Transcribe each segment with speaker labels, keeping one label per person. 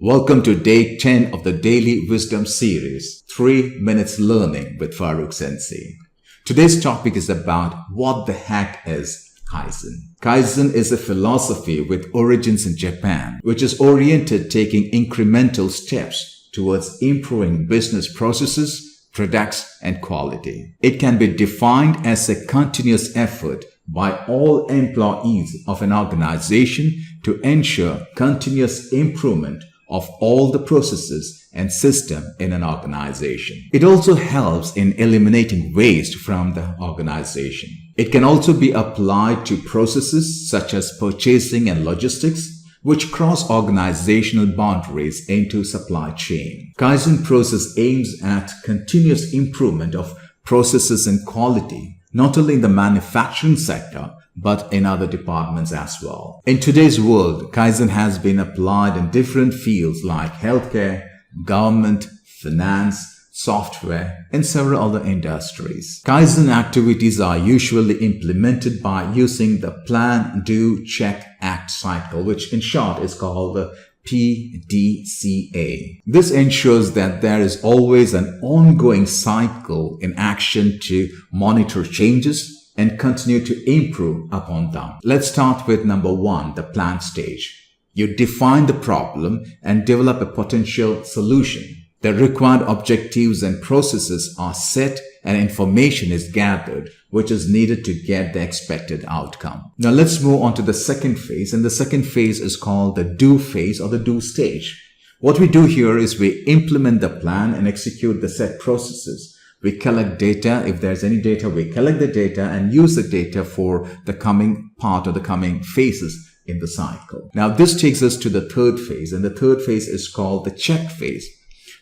Speaker 1: Welcome to day 10 of the Daily Wisdom series, 3 Minutes Learning with Farookh Sensei. Today's topic is about what the heck is Kaizen. Kaizen is a philosophy with origins in Japan, which is oriented taking incremental steps towards improving business processes, products, and quality. It can be defined as a continuous effort by all employees of an organization to ensure continuous improvement of all the processes and system in an organization. It also helps in eliminating waste from the organization. It can also be applied to processes such as purchasing and logistics, which cross organizational boundaries into supply chain. Kaizen process aims at continuous improvement of processes and quality, not only in the manufacturing sector, but in other departments as well. In today's world, Kaizen has been applied in different fields like healthcare, government, finance, software, and several other industries. Kaizen activities are usually implemented by using the plan, do, check, act cycle, which in short is called the PDCA. This ensures that there is always an ongoing cycle in action to monitor changes and continue to improve upon them. Let's start with number 1, the plan stage. You define the problem and develop a potential solution. The required objectives and processes are set and information is gathered which is needed to get the expected outcome. Now let's move on to the second phase, and the second phase is called the do phase or the do stage. What we do here is we implement the plan and execute the set processes. We collect data. If there's any data, we collect the data and use the data for the coming part or the coming phases in the cycle. Now this takes us to the third phase, and the third phase is called the check phase.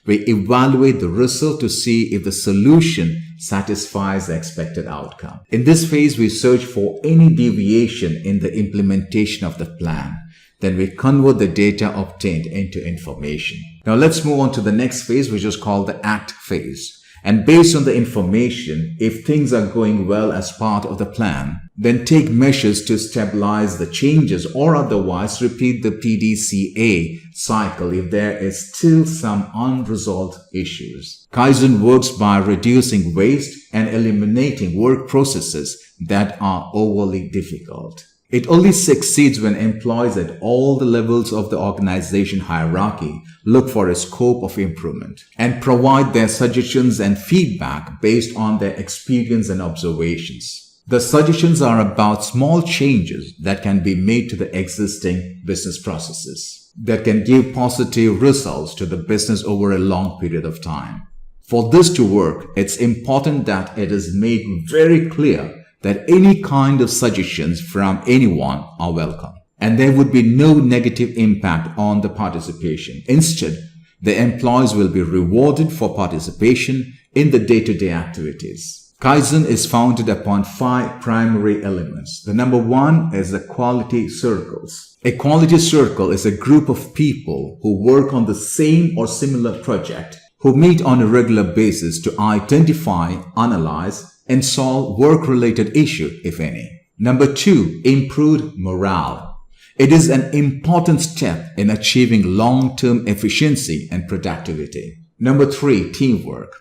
Speaker 1: We evaluate the result to see if the solution satisfies the expected outcome. In this phase, we search for any deviation in the implementation of the plan. Then we convert the data obtained into information. Now let's move on to the next phase, which is called the act phase. And based on the information, if things are going well as part of the plan, then take measures to stabilize the changes or otherwise repeat the PDCA cycle if there is still some unresolved issues. Kaizen works by reducing waste and eliminating work processes that are overly difficult. It only succeeds when employees at all the levels of the organization hierarchy look for a scope of improvement and provide their suggestions and feedback based on their experience and observations. The suggestions are about small changes that can be made to the existing business processes that can give positive results to the business over a long period of time. For this to work, it's important that it is made very clear that any kind of suggestions from anyone are welcome, and there would be no negative impact on the participation. Instead, the employees will be rewarded for participation in the day-to-day activities. Kaizen is founded upon 5 primary elements. The number 1 is the quality circles. A quality circle is a group of people who work on the same or similar project, who meet on a regular basis to identify, analyze, and solve work-related issue, if any. Number 2, improved morale. It is an important step in achieving long-term efficiency and productivity. Number 3, teamwork.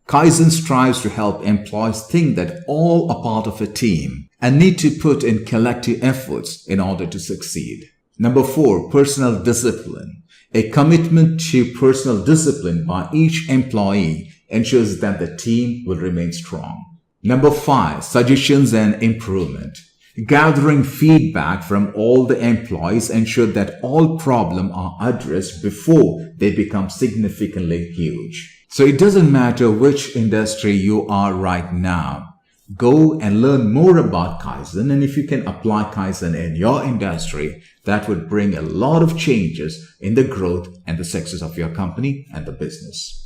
Speaker 1: Kaizen strives to help employees think that all are part of a team and need to put in collective efforts in order to succeed. Number 4, personal discipline. A commitment to personal discipline by each employee ensures that the team will remain strong. Number 5, suggestions and improvement. Gathering feedback from all the employees ensure that all problems are addressed before they become significantly huge. So it doesn't matter which industry you are right now. Go and learn more about Kaizen, and if you can apply Kaizen in your industry, that would bring a lot of changes in the growth and the success of your company and the business.